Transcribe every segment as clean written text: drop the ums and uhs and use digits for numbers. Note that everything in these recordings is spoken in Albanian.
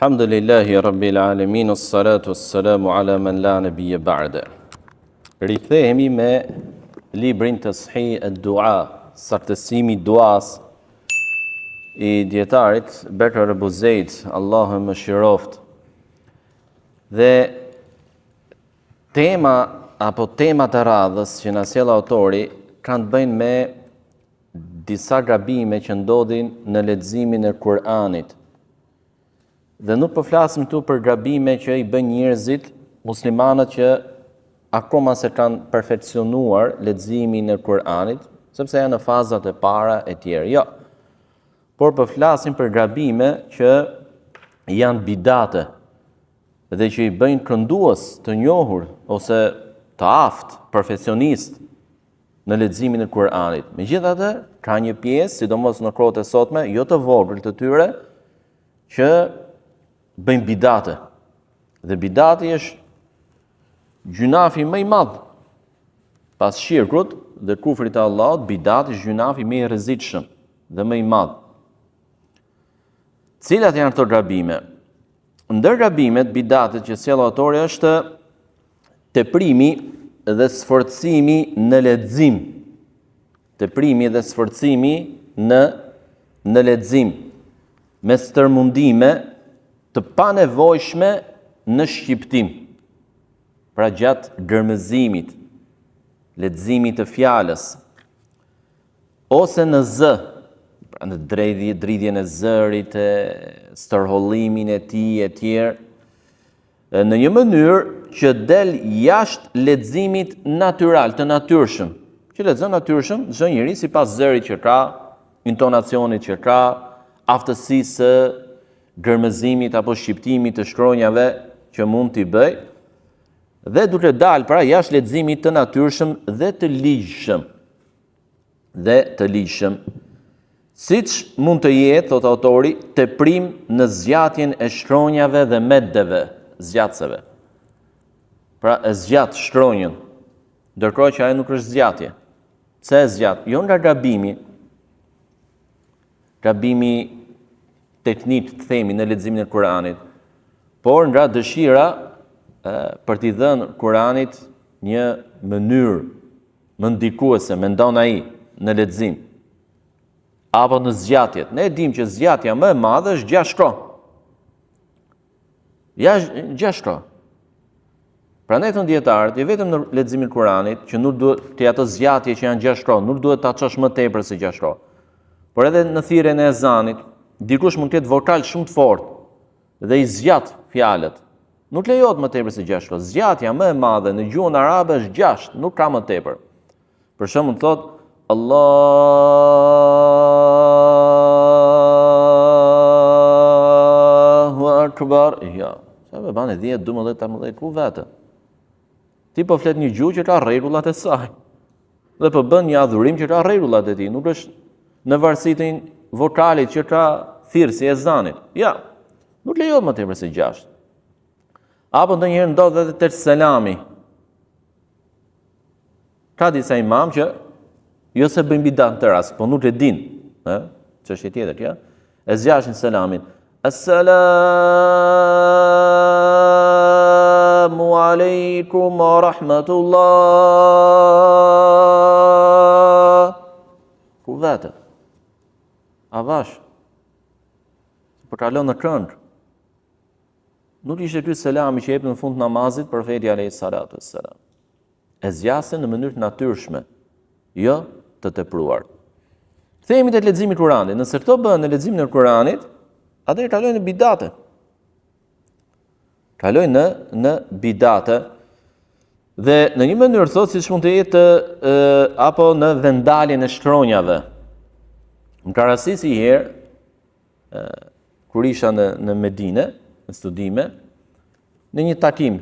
Alhamdulillahi Rabbil Alamin, as-salatu as-salamu ala man la nabiyya ba'da. Rikthehemi me librin Tashih ad-Dua, saktësimi i duas i djetarit Bekër Abu Zeid, Allahu më shiroft. Dhe temat e radhës që na sjell autori kanë të bëjnë me disa gabime që ndodhin në leximin e Kur'anit. Dhe nuk po flasim këtu për gabime që i bën njerëzit, muslimanët që akoma se kanë perfeksionuar leximin e Kur'anit, sepse janë në fazat e para e tjera. Jo. Por po flasim për gabime që janë bidate dhe që i bëjnë këndues të njohur ose të aftë, profesionist në leximin e Kur'anit. Megjithatë, ka një pjesë, sidomos në kohët e sotme, jo të vogël të tyre, që bëjnë bidate. Dhe bidati është gjunafi më i madh pas shirkut dhe kufrit të Allahut. Bidati është gjunafi më i rrezikshëm dhe më i madh. Cilat janë këto gabime? Ndër gabimet, bidatet që sjell autori është teprimi dhe sforcimi në lexim. Teprimi dhe sforcimi në lexim, me stërmundime të panevojshme në shqiptim. Pra gjatë gërmëzimit, leximit të fjalës, ose në zë, pra në dridhjen e zërit, stërhollimin e tij e tjerë, në një mënyrë që del jashtë leximit natyral, të natyrshëm. Që lexon natyrshëm çdo njeri sipas zërit që ka, intonacionit që ka, aftësisë së gërmëzimit apo shqiptimit të shkronjave që mund t'i bëj, dhe duke dalë pra jashtë leximit të natyrshëm dhe të ligjshëm. Siç mund të jetë, thot autori, teprim në zgjatjen e shkronjave dhe meddeve, zgjatëseve. Pra e zgjat shkronjën, ndërkohë që ajo nuk është zgjatje. Pse e zgjat? Jo nga gabimi teknik të themi në leximin e Kur'anit, por nga dëshira për t'i dhënë Kur'anit një mënyrë më ndikuese, mendon ai, në lexim, apo në zgjatjet. Ne dim që zgjatja më e madhe është 6 shkronjë. Ja 6 shkronjë. Prandaj thon dietarët, jo vetëm në leximin e Kur'anit, që nuk duhet të ato zgjatje që janë 6 shkronjë, nuk duhet ta çosh më tepër se 6 shkronjë. Por edhe në thirrjen e ezanit, dikush mund të ketë vokal shumë të fortë dhe i zgjat fjalët. Nuk lejohet më tepër se 6 shkronjë. Zgjatja më e madhe në gjuhën arabe është 6, nuk ka më tepër. Për shembull thot Allahu Akbar. Ja, sa më bën 10, 12, 13 ku vetë. Ti po flet një gjuhë që ka rregullat e saj. Dhe po bën një adhurim që ka rregullat e tij, nuk është në varësi të vokalit që ka thirrë si ezanit. Ja, nuk lejohet më tepër se 6. Apo ndonjëherë ndodh edhe tek selami. Ka disa imam që jo se bëjnë bidat të rast, po nuk e din, çështje tjetër kjo. E zgjashin selamin. Assalamu alaikum wa rahmatullah. Ku vetë? Avash. Për kalon në kënd. Nuk ishte ky selami që jep në fund namazit profeti alayhis salatu wassalam. E zgjasin në mënyrë të natyrshme, jo të tepruar. Kthehemi te leximi i Kuranit. Nëse këto bëhen në leximin e Kuranit, atëherë kalojnë në bidate. Kalojnë në bidate. Dhe në një mënyrë thotë siç mund të jetë apo në vendaljen e shkronjave. Më ka rastis një herë, kur isha në Medinë, në studime, në një takim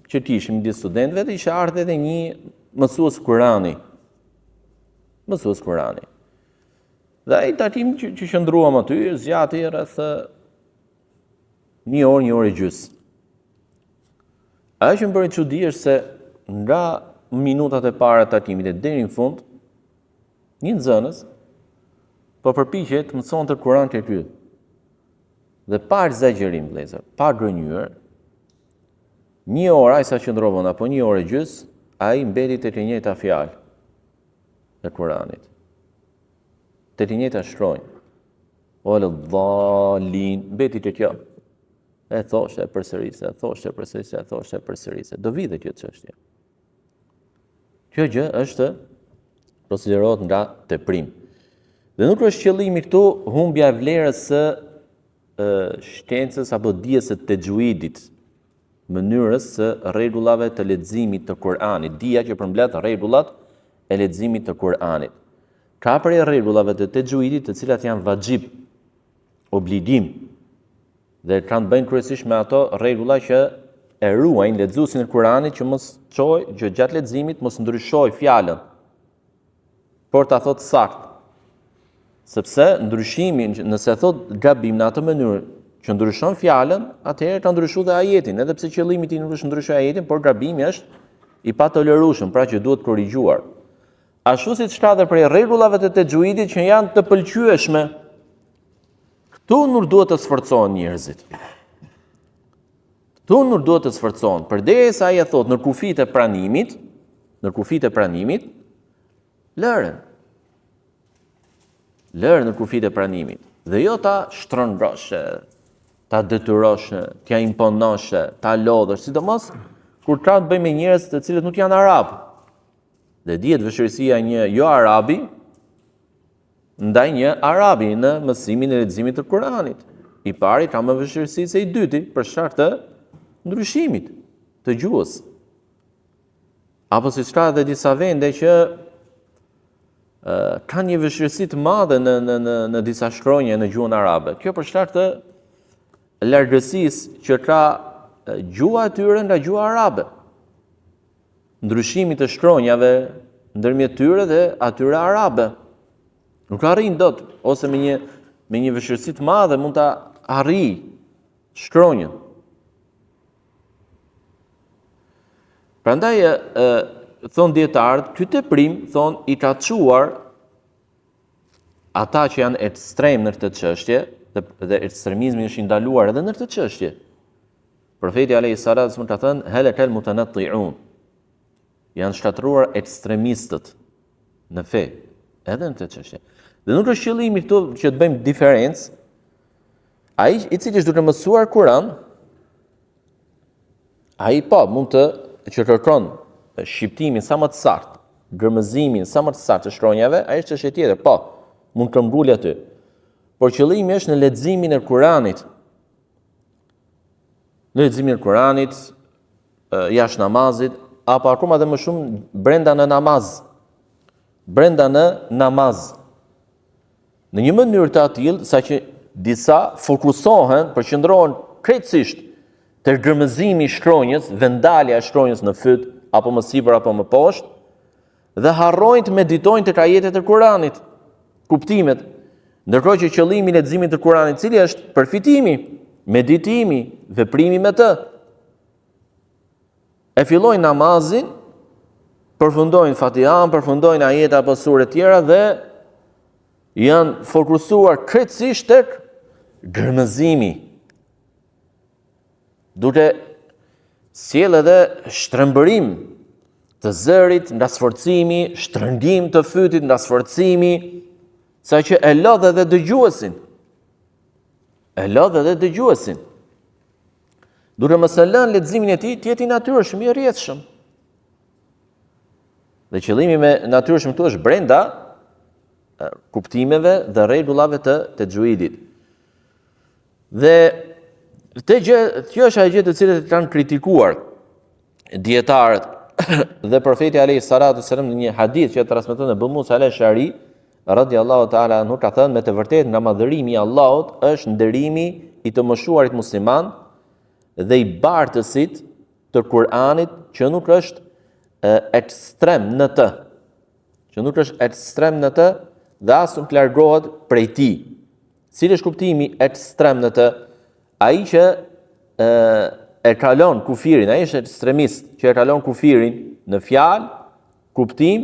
që kishim midis studentëve, dhe isha ardhur edhe një mësues Kurani. Dhe ai takim që qëndruam aty, zgjati rreth 1 orë, 1 orë e gjys. Ajo që më bëri çudi është se nga minutat e para të takimit deri në fund, një nxënës po përpiqet të mësonte Kur'an te ky. dhe pa egzagerim, vëllezër, pa gënjur, 1 orë ai sa qëndrovon apo 1 orë gjys, ai mbeti tek e njëjta fjalë e Kuranit. Tek e njëjta shkronjë. Ole dhalin, mbeti tek kjo. E thoshte e përsërisë, e thoshte e përsërisë, e thoshte e përsërisë. Do vite kjo çështje. Kjo gjë është konsiderohet nga teprim. Dhe nuk është qëllimi këtu humbja e vlerës së shkencës apo dijes së texhuidit, mënyrës së rregullave të leximit të Kuranit, dija që përmbledh rregullat e leximit të Kuranit. Ka prej rregullave të texhuidit të cilat janë vajib, obligim, dhe kanë bëjnë kryesisht me ato rregulla që e ruajnë lexuesin e Kuranit që mos çojë që gjatë leximit mos ndryshojë fjalën, por ta thotë saktë. Sepse ndryshimi, nëse thot gabim në atë mënyrë që ndryshon fjalën, atëherë ka ndryshuar dhe ajetin, edhe pse qëllimi i tij nuk është ndryshoj ajetin, por gabimi është i patolerueshëm, pra që duhet korrigjuar. Ashtu siç ka edhe prej rregullave të texhuidit që janë të pëlqyeshme, këtu nuk duhet të sforcohen njerëzit. Këtu nuk duhet të sforcohen, përderisa ai e thot në kufijtë e pranimit, lërën në kufijtë e pranimit. Dhe jo ta shtrëngroshe, ta detyroshe, t'ja imponoshe, ta lodhësh, sidomos kur ka të bëjë me njerëz të cilët nuk janë arab. Dhe dihet vështirësia e një jo arabi ndaj një arabi në mësimin e leximit të Kuranit. I pari ka më vështirësi se i dyti për shkak të ndryshimit të gjuhës. Apo siç ka edhe disa vende që ka një vështirësi të madhe në disa shkronje në gjuhën arabe. Kjo për shkak të largësisë që ka gjuha e tyre nga gjuha arabe. Ndryshimi të shkronjave ndërmjet tyre dhe atyre arabe. Nuk arrin dot, ose me një vështirësi të madhe mund ta arrijë shkronjën. Prandaj thon dietarët, ky teprim thon i ka çuar ata që janë ekstrem në këtë çështje, dhe ekstremizmi është i ndaluar edhe në këtë çështje. Profeti alayhi salatu wasallam ka thënë halakal mutanatti'un. Janë shkatruar ekstremistët në fe, edhe në këtë çështje. Dhe nuk është qëllimi këtu që të bëjmë diferencë. Ai i cili është duke mësuar Kur'an, ai mund që kërkon shqiptimin sa më të saktë, gërmëzimin sa më të saktë të shkronjave, ai është çështje tjetër, mund të mbulë aty. Por qëllimi është në leximin e Kuranit. Në leximin e Kuranit, jashtë namazit, apo akoma dhe më shumë brenda në namaz. Në një mënyrë të tillë saqë disa fokusohen, përqendrohen krejtësisht te gërmëzimi i shkronjës, vendalja e shkronjës në fyt, apo më sipër apo më poshtë, dhe harrojnë të meditojnë tek ajetet e Kuranit, kuptimet, ndërkohë që qëllimi i leximit të Kuranit cili është përfitimi, meditimi, veprimi me të. E fillojnë namazin, përfundojnë Fatihan, përfundojnë ajete apo sure tjera dhe janë fokusuar krejtësisht tek gërmëzimi, duke sjell edhe shtrembërim të zërit nga sforcimi, shtrëngim të fytit nga sforcimi, saqë e lodh edhe dëgjuesin. Duke mos e lënë leximin e tij të jetë i natyrshëm, i rrjedhshëm. Dhe qëllimi me natyrshëm këtu është brenda kuptimeve dhe rregullave të texhuidit. Dhe kjo është ajo gjë të cilët kanë kritikuar dietarët dhe profeti alayhi salatu wasallam në një hadith që transmeton Abu Musa al-Ash'ari radhiyallahu ta'ala anhu ka thënë me të vërtetë nga madhërimi i Allahut është nderimi i të moshuarit musliman dhe i bartësit të Kur'anit që nuk është ekstrem në të. Dhe as nuk largohet prej tij. Cili është kuptimi ekstrem në të? Ai që e kalon kufirin, ai është ekstremist që e kalon kufirin në fjalë, kuptim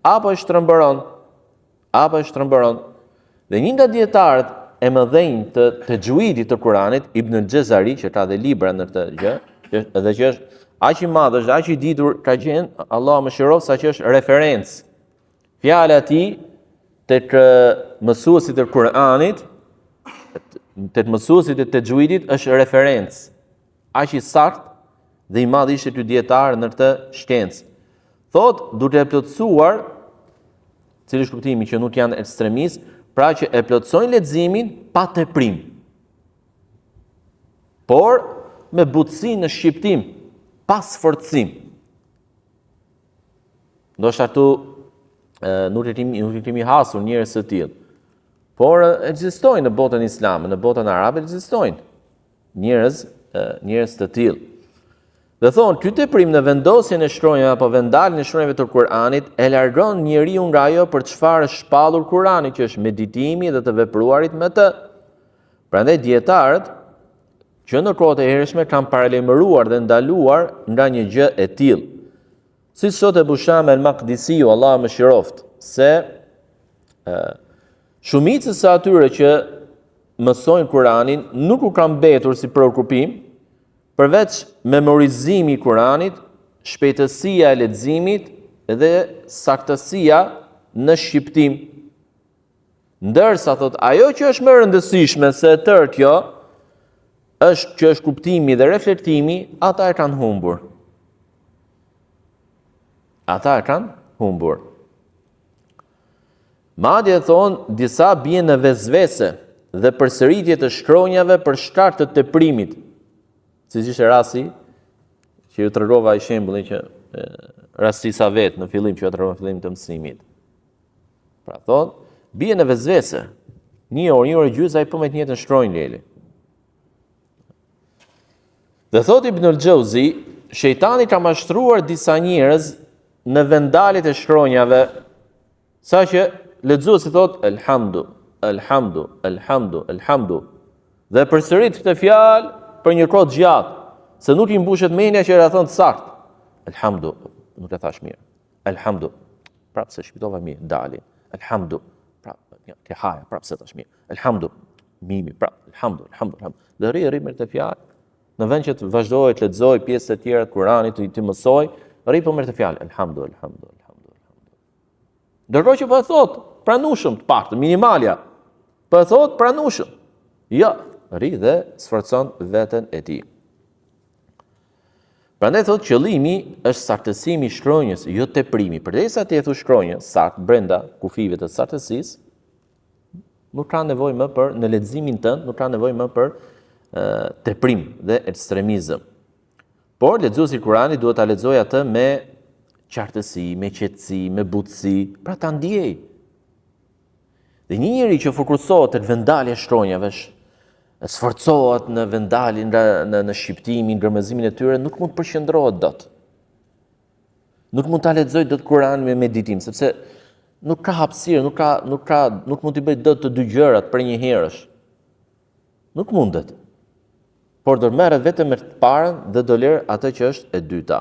apo e shtrembëron. Dhe një nga dietarët e mëdhenj të tajwidit të Kuranit, Ibn al-Jazari, që ka dhe libra në këtë gjë, edhe që është aq i madh, është aq i ditur, ka qenë, Allah më shërof, sa që është referencë. Fjala e tij tek mësuesit e Kuranit, tek mësuesit e tajwidit është referencë. Aq i saktë dhe i madh ishte ky dietar në këtë shkencë. Thot, duke e plotësuar, cili është kuptimi, që nuk janë ekstremistë, pra që e plotësojnë leximin pa teprim, por me butësi në shqiptim, pa sforcim. Ndoshta këtu nuk e kemi hasur njerëz të tillë, por ekzistojnë në botën islame, në botën arabe ekzistojnë njerëz të tillë. Dhe thonë, ky teprim në vendosjen e shkronjave apo vendaljen e shkronjave të Kuranit e largon njeriu nga ajo për çfarë është shpallur Kurani, që është meditimi dhe të vepruarit me të. Prandaj dietarët që në kohët e hershme kanë paralajmëruar dhe ndaluar nga një gjë e tillë. Siç thotë Busham el-Maqdisiu, Allah më shiroft, se shumicës së atyre që mësojnë Kuranin nuk u kanë mbetur si preokupim përveç memorizimi i Kuranit, shpejtësia e leximit dhe saktësia në shqiptim. Ndërsa thot, ajo që është më rëndësishme se tërë kjo, që është kuptimi dhe reflektimi, ata e kanë humbur. Madje thonë, disa bien në vezvese dhe përsëritje të shkronjave për shkak të teprimit. Siç ishte rasti që ju tregova ai shembullin që rastisa vet në fillim që ju tregova në fillim të mësimit. Pra thonë, bie në vezvese. Një orë gjysmë ai po me të njëjtën shkronjë leli. Dhe thot Ibn al-Jauzi, shejtani ka mashtruar disa njerëz në vendaljet e shkronjave, saqë lexuesi thot elhamdu, elhamdu, elhamdu, elhamdu. Dhe përsërit këtë fjalë për një kohë gjatë, se nuk i mbushet mendja që era thënë saktë. Elhamdu, nuk e thash mirë. Elhamdu, prapë se shpitova mirë, dali. Elhamdu, prapë, ke haja, prapë se thash mirë. Elhamdu, mimi, prapë, elhamdu, elhamdu, elhamdu. Dhe rri me këtë fjalë, në vend që të vazhdoj të lexoj pjesë të tjera të Kuranit, të mësoj, rri po me këtë fjalë, elhamdu, elhamdu, elhamdu, elhamdu. Ndërkohë që po e thot, pranueshëm të paktën, minimalja. Po e thot pranueshëm. Jo, rri dhe sforcon veten e tij. Prandaj thot qëllimi është saktësimi i shkronjës, jo teprimi. Përderisa të jetë shkronjë saktë brenda kufive të saktësisë, nuk ka nevojë më për në leximin tënd, nuk ka nevojë më për teprim dhe ekstremizëm. Por lexuesi i Kuranit duhet ta lexojë atë me qartësi, me qetësi, me butësi, pra ta ndjej. Dhe një njeri që fokusohet tek vendalja e shkronjave, sforcohet në vendaljen në shqiptimin, gërmëzimin e tyre, nuk mund të përqendrohet dot. Nuk mund ta lexojë dot Kuranin me meditim, sepse nuk ka hapësirë, nuk mund të bëj dot të dy gjërat për një herësh. Nuk mundet. Por do merret vetëm me të parën dhe do lër atë që është e dyta.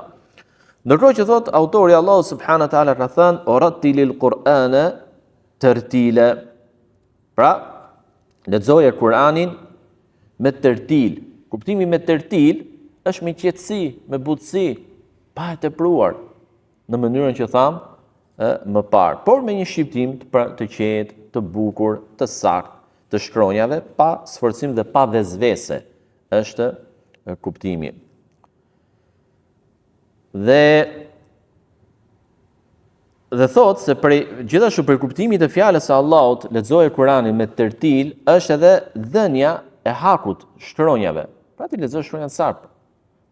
Ndërkohë që thot autori Allahu subhanahu wa taala ka thënë urattilil Qur'ana tartila. Pra, lexoje Kur'anin me tertil. Kuptimi me tertil është me qetësi, me butësi, pa e tepruar, në mënyrën që tham më parë, por me një shqiptim të qetë, të bukur, të saktë, të shkronjave, pa sforcim dhe pa vezvese, është kuptimi. Dhe thot se gjithashtu për kuptimit të fjalës së Allahut, lexoje Kuranin me tertil, është edhe dhënia e hakut shkronjave. Pra ti lexosh shkronjat saktë.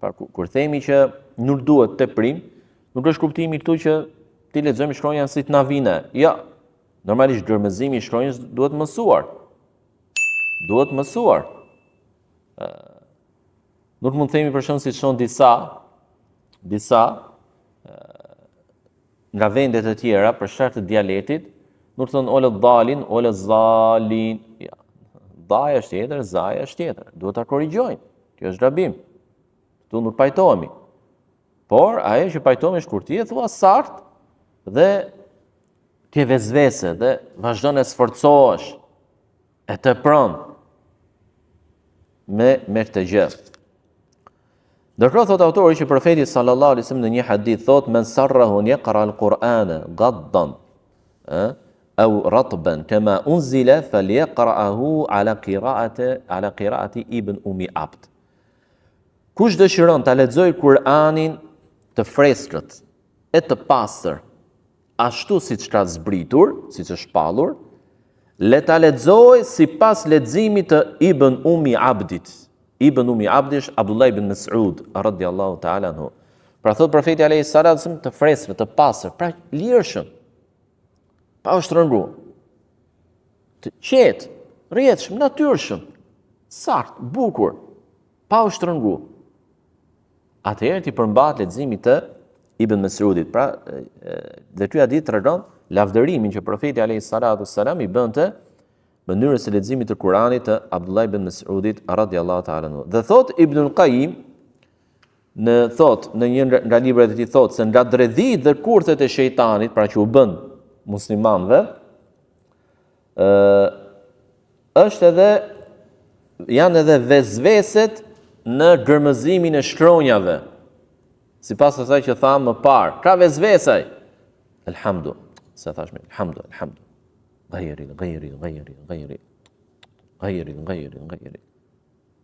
Pra kur themi që nuk duhet teprim, nuk është kuptimi këtu që ti lexojmë shkronjën si të na vijnë. Jo. Normalisht gërmëzimi i shkronjës duhet mësuar. Nuk mund të themi për shembull si thon disa nga vendet e tjera për shkak të dialektit, nuk thon ole dhalin, ole zalin. Ja. Dhaja është tjetër, zaja është tjetër. Duhet ta korrigjojnë. Kjo është gabim. Ktu nuk pajtohemi. Por ajo që pajtohemi është kur ti e thua saktë dhe ke vezvese dhe vazhdon të sforcohesh. e të pranë me këtë gjë. Ndërkohë thot autori që profeti sallallahu alaihi wasallam në një hadith thot men sarrahu yaqra al-Qur'ana gaddan au ratban kama unzila falyaqra'ahu ala qira'ati ibn Umi Abd. Kush dëshiron ta lexojë Kur'anin të freskët e të pastër, ashtu siç ka zbritur, siç është shpallur, le ta lexojë sipas leximit të Ibn Umi Abdit. Ibn Umi Abdi është Abdullah ibn Mas'ud radhiyallahu ta'ala anhu. Pra thot profeti alayhi salatu wasallam të freskët, të pastër, pra lirshëm, pa u shtrënguar. Të qetë, rrjedhshëm, natyrshëm, sakt, bukur, pa u shtrënguar. Atëherë ti përmbahet leximi të Ibn Mas'udit. Pra, dhe ky hadith tregon lavdërimin që profeti alayhi salatu wassalam i bënte mënyrës së leximit të Kuranit të Abdullah ibn Mas'udit radhiyallahu ta'ala anhu. Dhe thot Ibnul Qayyim në një nga librat e tij thot se nga dredhit dhe kurthet e shejtanit, pra që u bën muslimanëve, janë edhe vezveset në gërmëzimin e shkronjave. Sipas asaj që thamë më parë, ka vezvesaj. Elhamdu, se thashme, elhamdu. Gajeri.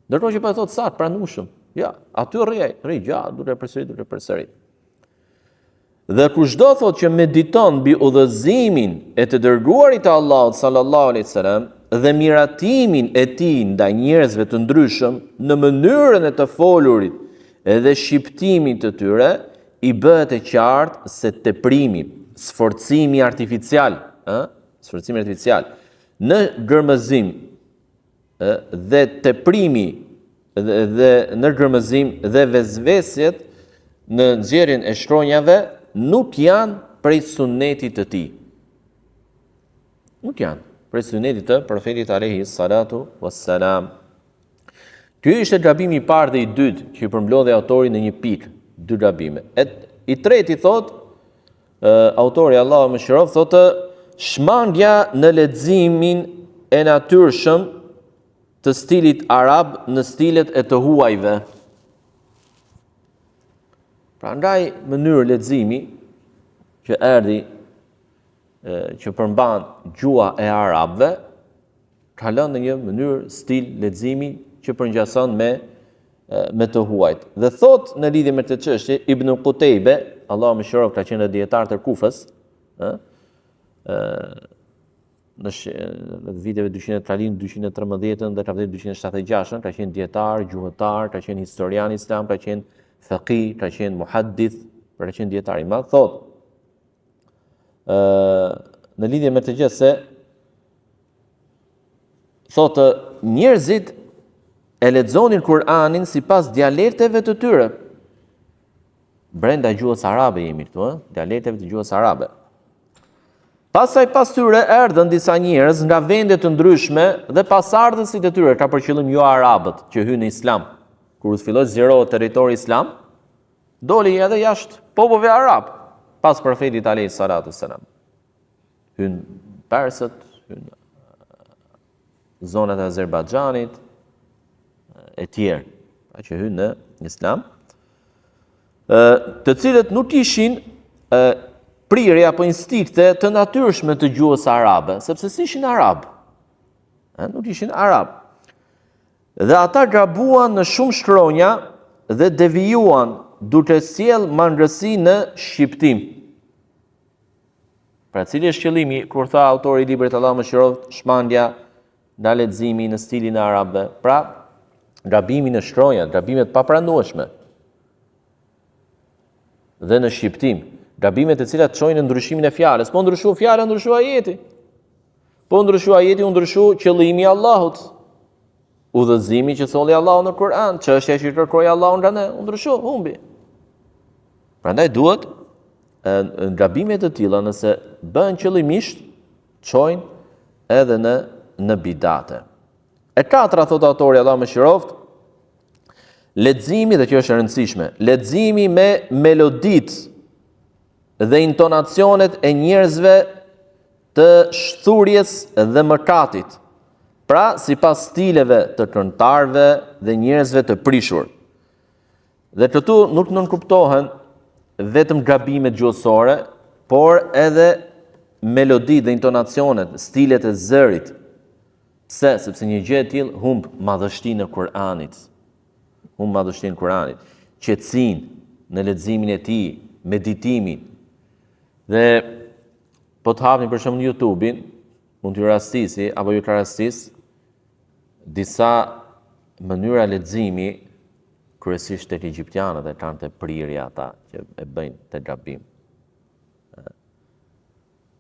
Ndërkohë që pa thot sa pranueshëm. Ja, aty rri gjatë, duke përsërit. Dhe kushdo thot që mediton mbi udhëzimin e të dërguarit të Allahut sallallahu alaihi wasallam dhe miratimin e tij ndaj njerëzve të ndryshëm në mënyrën e të folurit edhe shqiptimin të tyre, i bëhet e qartë se teprimi, sforcimi artificial në gërmëzim dhe teprimi dhe në gërmëzim dhe vezvesjet në nxjerrjen e shkronjave nuk janë prej sunetit të tij. Nuk janë prej sunetit të profetit alayhi salatu wassalam. Ky ishte gabimi i parë dhe i dytë që i përmbledhi autori në një pikë, dy gabime. I treti thot autori Allahu mëshiroft thotë shmangja në leximin e natyrshëm të stilit arab në stilet e të huajve. Pra ndaj mënyrë leximi që erdhi që përmban gjua e arabëve, ka lënë në një mënyrë stil leximi që përngjason me të huajt. Dhe thot në lidhje me këtë çështje Ibn Qutejbe, Allahu mëshiroft, ka qenë dietar të Kufës, në viteve 213 dhe ka vdekur 276, ka qenë dietar, gjuhëtar, ka qenë historian islam, ka qenë faqih, ka qenë muhaddith, ka qenë dietar i madh. Thot në lidhje me të gjë se thotë njerëzit e lexonin Kur'anin sipas dialekteve të tyre. Brenda gjuhës arabe jemi këtu, dialekteve të gjuhës arabe. Pastaj pas tyre erdhën disa njerëz nga vende të ndryshme dhe pasardhësit e tyre, ka për qëllim jo arabët që hynë në islam. Kur filloi zgjerohet territori islam, doli edhe jashtë popujve arab, pas profetit alayhi salatu wassalam. Hynë persët, hynë zonat e Azerbajxhanit e tjerë, që hynë në islam, të cilët nuk ishin prirje apo instikte të natyrshme të gjuhës arabe, sepse s'ishin arab. Nuk ishin arab. Dhe ata gabuan në shumë shkronja dhe devijuan duke sjell mangësi në shqiptim. Pra cili është qëllimi kur tha autori i librit Allahu mëshiroft, shmangja nga leximi në stilin e arabëve? Pra gabimi në shkronja, gabimet papranueshme dhe në shqiptim. Gabimet e cilat çojnë në ndryshimin e fjalës. Po ndryshu fjala, ndryshu ajeti. Po ndryshu ajeti, ndryshu qëllimi i Allahut. Udhëzimi që solli Allahu në Kur'an, çështja që kërkoi Allahu nga ne, ndryshu, humbi. Prandaj duhet gabimet e tilla nëse bëhen qëllimisht, çojnë edhe në bidate. E katra thot autori Allahu mëshiroft, leximi, dhe kjo është e rëndësishme, leximi me meloditë dhe intonacionet e njerëzve të shthurjes dhe mëkatit, Pra, sipas stileve të këngëtarëve dhe njerëzve të prishur. Dhe këtu nuk nënkuptohen vetëm gabimet gjuhësore, por edhe melodi dhe intonacionet, stilet e zërit. Pse? Sepse një gjë e tillë humb madhështinë e Kur'anit. Humb madhështinë e Kur'anit, qetësinë në leximin e tij, meditimin. Dhe po të hapni për shembull YouTube-in, mund t'ju rastisi apo ju rastis disa mënyra leximi kryesisht tek egjiptianët e kanë të prirja ata që e bëjnë të gabim.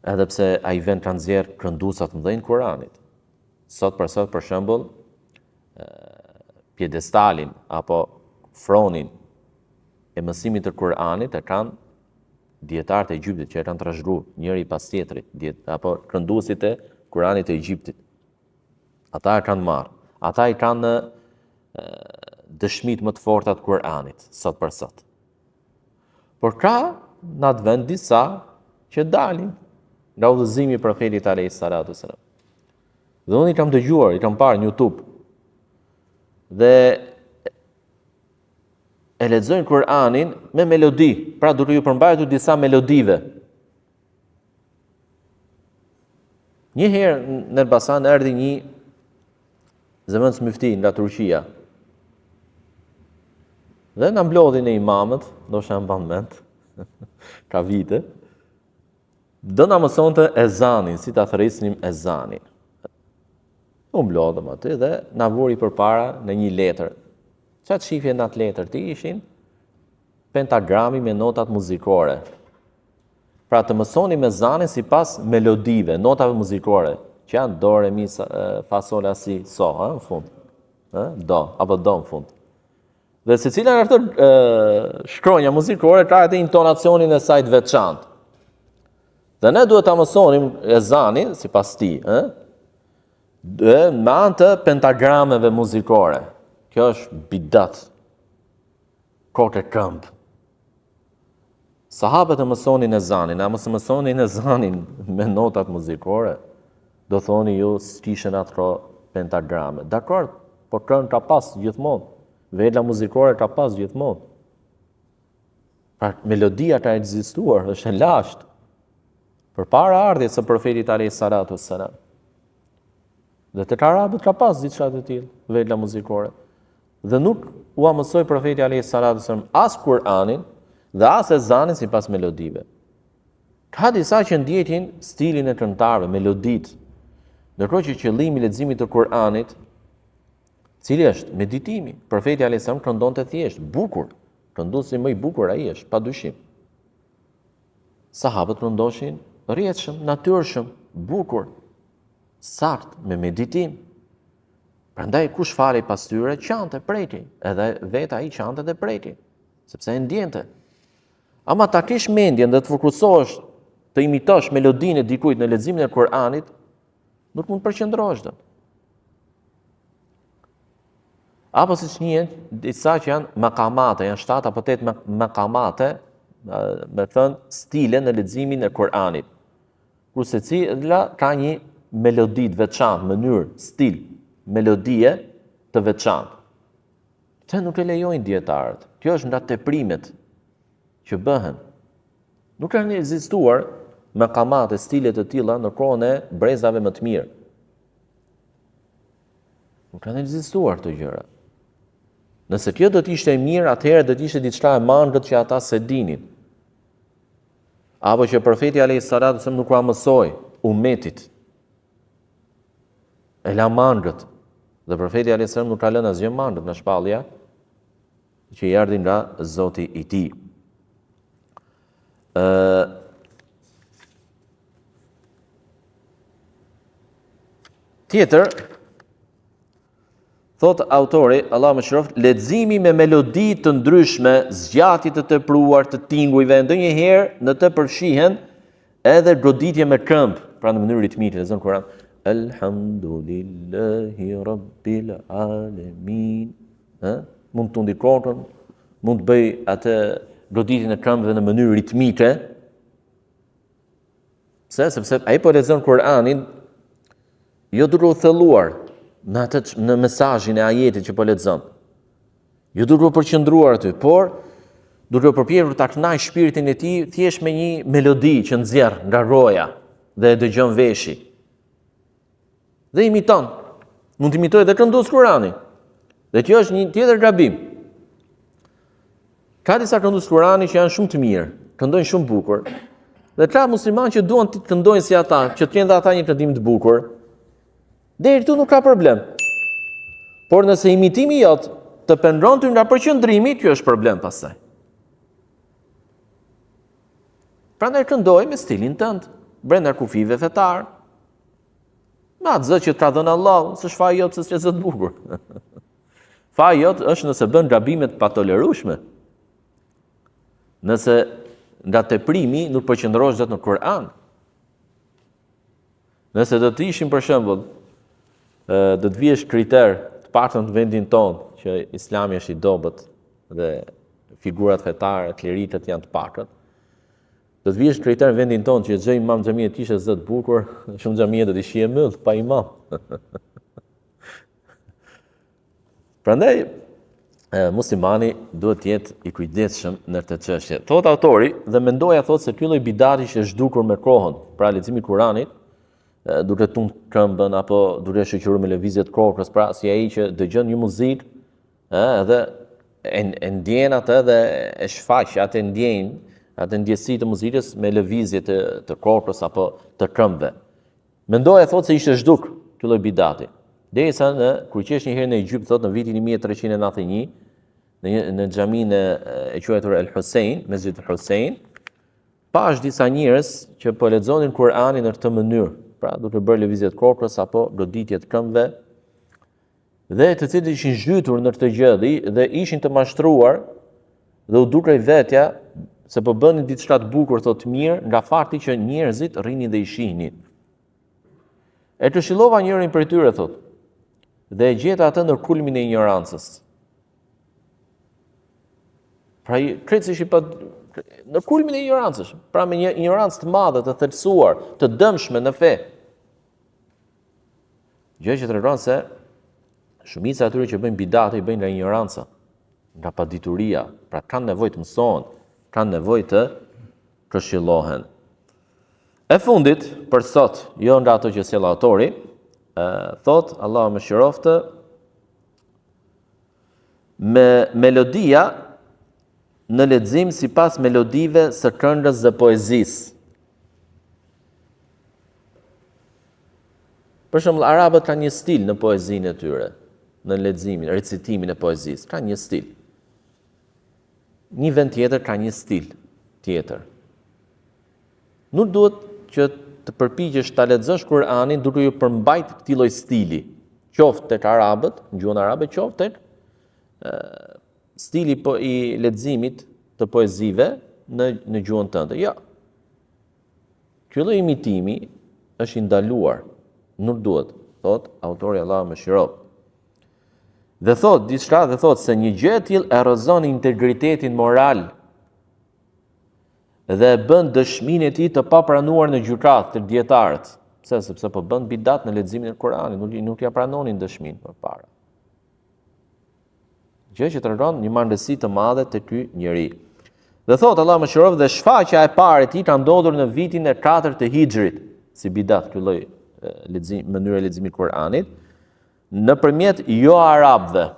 Edhe pse ai vend kanë nxjerr kënduesa të mëdhenj Kur'anit. Sot për shembull, pjedestalin apo fronin e mësimit të Kur'anit e kanë dietarët e Egjiptit që e kanë trashëguar njëri pas tjetrit, apo kënduesit e Kur'anit të Egjiptit. Ata e kanë marrë. Ata i kanë dëshmit më të forta të Kur'anit, sot për sot. Por ka në atë vend disa që dalin nga udhëzimi i profetit alayhis salatu wassalam. Dhe unë i kam dëgjuar, i kam parë në YouTube. Dhe e lexojnë Kur'anin me melodi, pra duke ju përmbajtur disa melodive. Një herë në Elbasan erdhi një zëvendës mufti nga Turqia. Dhe na mblodhi në imamët, ndoshta mban mend, ka vite. Do na mësonte ezanin, si ta thërrisnim ezanin. U mblodhëm aty dhe na vuri përpara në një letër. Çfarë shifje në atë letër ti ishin pentagrami me notat muzikore. Pra të mësoni me zanin sipas melodive, notave muzikore, që janë do, re, mi, fa, sol, la, si, so, në fund. Do, apo do në fund. Dhe se cila në ato shkronja muzikore ka atë intonacionin e saj të veçantë. Dhe ne duhet ta mësonim ezanin sipas ti, me anë të pentagrameve muzikore. Kjo është bidat. Kokë e këmbë. Sahabët e mësonin ezanin, a mos mësonin ezanin me notat muzikore, do thoni ju s'kishen ato pentagrame. Dakor, por këngë ka pas gjithmonë. Vela muzikore ka pas gjithmonë. Pra melodia ka ekzistuar, është e lashtë. Përpara ardhjes së profetit alayhis salatu wassalam. Dhe tek arabët ka pas diçka të tillë, vela muzikore. Dhe nuk u mësoi profeti alayhis salatu wassalam as Kur'anin dhe as ezanin sipas melodive. Ka disa që ndjekin stilin e këngëtarëve, meloditë. Ndërkohë që qëllimi i leximit të Kur'anit, cili është meditimi, profeti alayhis salam këndonte thjesht, bukur, kënduesi më i bukur ai është, padyshim. Sahabët këndoshin rrjedhshëm, natyrshëm, bukur, sakt, me meditim. Prandaj kush falej pas tyre qante, prejti, edhe vetë ai qante dhe prejti, sepse e ndjente. Ama ta kish mendjen dhe të fokusohesh, të imitosh melodinë e dikujt në leximin e Kur'anit, nuk mund të përqendrohesh dot. Apo siç njihen disa që janë makamate, janë 7 apo 8 makamate, me thënë stile në leximin e Kur'anit. Kur secila ka një melodi të veçantë, mënyrë, stil, melodie të veçantë. Këtë nuk e lejojnë dietarët. Kjo është nga teprimet që bëhen. Nuk kanë ekzistuar makamate, stile të tilla në kohën e brezave më të mirë. Nuk kanë ekzistuar këto gjëra. Nëse kjo do të ishte e mirë, atëherë do të ishte diçka e mangët që ata se dinin. Apo që profeti alayhis salatu wasallam nuk ua mësoi ummetit. E la mangët. Dhe profeti alayhis salam nuk ka lënë asgjë mangët në shpallja që i ardhin nga Zoti i tij. Tjetër, thot autori, Allah më shëroft, leximi me melodi të ndryshme, zgjatje të tepruar të tingujve, ndonjëherë në të përfshihen edhe goditje me këmbë, pra në mënyrë ritmike, lexon Kur'an. Elhamdulillahi Rabbil Alamin. Mund të ndi kokën, mund të bëj atë goditjen e këmbëve në mënyrë ritmike. Pse? Sepse ai po lexon Kur'anin jo duke u thelluar, në mesazhin e ajetit që po lexon. Jo duhet të përqendruar aty, por duhet të përpiqur ta kënaq shpirtin e tij thjesht me një melodi që nxjerr nga roja dhe e dëgjon veshi. Dhe imiton. Mund të imitojë dhe këndues Kurani. Dhe kjo është një tjetër gabim. Ka disa këndues Kurani që janë shumë të mirë, këndojnë shumë bukur. Dhe ka muslimanë që duan të këndojnë si ata, që të kenë dhe ata një këndim të bukur. Deri këtu nuk ka problem. Por nëse imitimi jot të pendron ty nga përqendrimi, kjo është problem pastaj. Prandaj këndoj me stilin tënd, brenda kufive fetar. Me atë zë që të dhënë Allah, s'është faji jot se s'është zë të bukur. Faji jot është nëse bën gabimet pa tolerueshme. Nëse nga teprimi nuk përqendrohesh vetëm në Kur'an. Nëse do të ishim për shembull, do të vjesh kriter të paktën në vendin tonë që Islami është i dobët dhe figurat fetare, kleritët janë të pakët. Do të vjesh kriter në vendin tonë që çdo imam xhamie të ishte zë të bukur, shumë xhamie do të ishte myll pa imam. Prandaj muslimani duhet të jetë i kujdesshëm në këtë çështje. Thot autori dhe mendoja thot se ky lloj bidati që është zhdukur me kohën, pra leximi i Kuranit, duke tunë këmbën apo duke shoqëruar me lëvizje të kokës, pra si ai që dëgjon një muzikë, edhe e ndjen atë dhe e shfaq atë atë ndjesi të muzikës me lëvizje të kokës apo të këmbëve. Mendoja thot se ishte zhduk ky lloj bidati. Derisa kur qesh një herë në Egjipt thot në vitin 1391 në xhaminë e quajtur El Hussein, Mesjid El Hussein, pash disa njerëz që po lexonin Kur'anin në këtë mënyrë, pra duke bërë lëvizje të kokës apo goditje të këmbëve, dhe të cilët ishin zhytur në këtë gjë dhe ishin të mashtruar dhe u dukej vetja se po bënin diçka të bukur thot mirë nga fakti që njerëzit rrinin dhe i shihnin. E këshillova njërin prej tyre thot, dhe e gjeta atë në kulmin e ignorancës. Pra kretë ishi në kulmin e ignorancës, pra me një ignorancë të madhe, të thelbësuar, të dëmshme në fe. Gjë që tregon se shumica atyre që bëjnë bidate i bëjnë nga ignoranca, nga padituria, pra kanë nevojë të mësohen, kanë nevojë të këshillohen. E fundit, për sot, jo nga ato që sjell autori, thot, Allahu më shiroftë, me melodia në lexim sipas melodive së këngës dhe poezisë. Për shembull, arabët kanë një stil në poezinë e tyre, në leximin, recitimin e poezisë, kanë një stil. Një vend tjetër ka një stil tjetër. Nuk duhet që të përpiqesh ta lexosh Kur'anin duke ju përmbajt këtij lloj stili, qoftë tek arabët, në gjuhën arabe, qoftë tek stili i leximit të poezive në gjuhën tënde. Jo. Ky lloj imitimi është i ndaluar, nuk duhet, thot autori Allahu më shiroftë. Dhe thot diçka dhe thot se një gjë e tillë erozon integritetin moral dhe bën dëshminë e tij të papranuar në gjykat të dietarët. Pse? Sepse po bën bidat në leximin e Kuranit, nuk ja pranonin dëshminë përpara. Gjë që tregon një mandësi të madhe te ky njeri. Dhe thot Allah më shiroftë dhe shfaqja e parë e tij ka ndodhur në vitin e 4 të Hijrit, si bidat ky lloj mënyre leximit të Kuranit, nëpërmjet jo arabëve.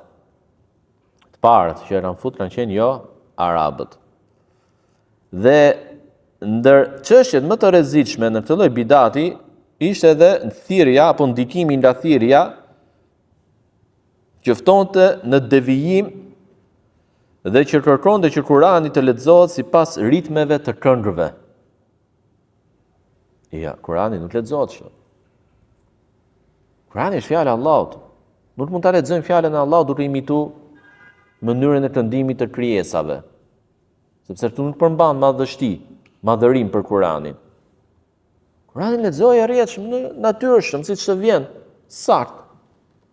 Të parët që kanë futur kanë qenë jo arabët. Dhe ndër çështjet më të rrezikshme në këtë lloj bidati ishte edhe thirrja apo ndikimi nga thirrja që ftonte në devijim dhe që kërkonte që Kurani të lexohet sipas ritmeve të këngëve. Ja, Kurani nuk lexohet kështu. Kurani është fjala e Allahut. Nuk mund ta lexojmë fjalën e Allahut duke imituar mënyrën e këndimit të krijesave. Sepse këtu nuk përmban madhërim për Kuranin. Kurani lexohet i rrjedhshëm, natyrshëm, siç të vjen, saktë.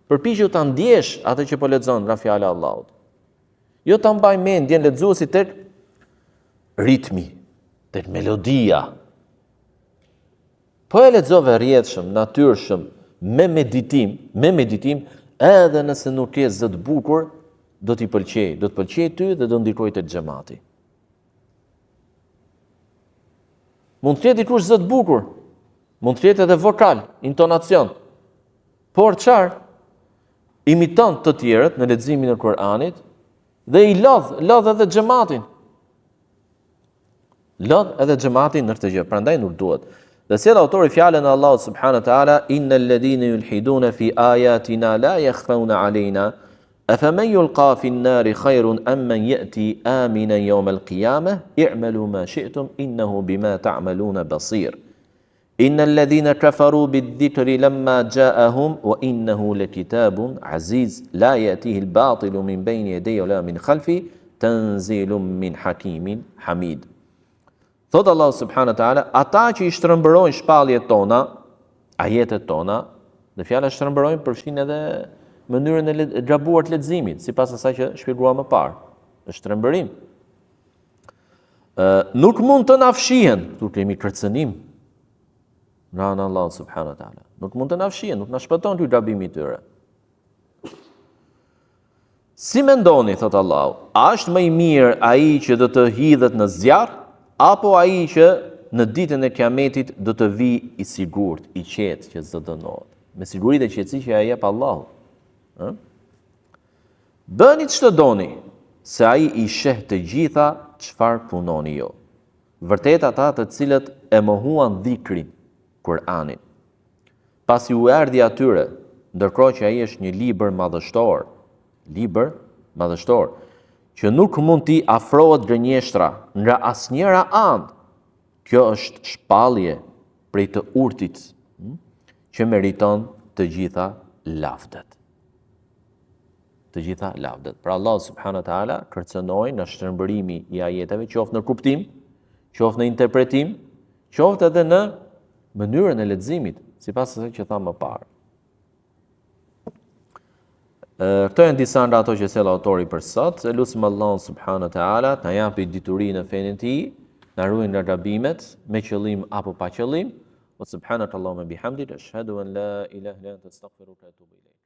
Përpiqu ta ndjesh atë që po lexon nga fjala e Allahut. Jo ta mbaj mendjen lexuesi tek ritmi, tek melodia. Po e lexove rrjedhshëm, natyrshëm, me meditim, edhe nëse nuk je zë të bukur, do t'i pëlqej, do të pëlqej ty dhe do ndikoj të xhamati. Mund të jetë dikush zë të bukur, mund të jetë edhe vokal, intonacion, por çfarë? Imiton të tjerët në leximin e Kur'anit dhe i lodh edhe xhamatin. Lodh edhe xhamatin në këtë gjë. Prandaj nuk duhet. Dhe sjell autori fjalën e Allahut subhanahu wa taala, innal ladhina yulhiduna fi ayatina la yakhfawna alayna afaman yulqa fi an-nar khayrun amman yati aminan yawm al-qiyamah i'malu ma shi'tum innahu bima ta'maluna basir. Innal ladhina kafaru bid-dhikri lamma ja'ahum wa innahu lakitabun aziz la yatihi al-batilu min bayni yadayhi wa la min khalfi tanzilun min hakimin hamid. Thotë Allah subhanahu wa taala, ata që i shtrëmbërojnë shpalljet tona, ajetet tona, dhe fjala shtrëmbërojnë përfshin edhe mënyrën e gabuar të leximit, sipas asaj që shpjeguam më parë. Është shtrëmbërim. Nuk mund të na fshihen, këtu kemi kërcënim nga ana Allah subhanahu wa taala. Nuk mund të na fshihen, nuk na shpëton ky gabimi i tyre. Si mendoni, thot Allahu, a është më i mirë ai që do të hidhet në zjarr, apo ai që në ditën e Kiametit do të vi i sigurt, i qetë, që s'do dënohet? Me siguri dhe qetësi që ai jep Allahu. Bëni ç'të doni, se ai i sheh të gjitha çfarë punoni jo. Vërtet ata të cilët e mohuan dhikrin, Kur'anin, pasi u erdhi atyre, ndërkohë që ai është një libër madhështor, që nuk mund t'i afrohet gënjeshtra nga asnjëra anë. Kjo është shpallje prej të urtit që meriton të gjitha lavdet. Të gjitha lavdet. Pra Allah subhanahu wa taala kërcënoi në shtrëmbërimi i ajeteve, qoftë në kuptim, qoftë në interpretim, qoftë edhe në mënyrën e leximit, sipas asaj që thamë më parë. Këto janë disa nga ato që sjell autori për sot. Lutim Allahun subhanahu wa taala të na japi diturinë në fenë e tij, na ruaj nga gabimet me qëllim apo pa qëllim. Wa subhanakallahumma bihamdika ashhadu an la ilaha illa anta astaghfiruka wa atubu ilayk.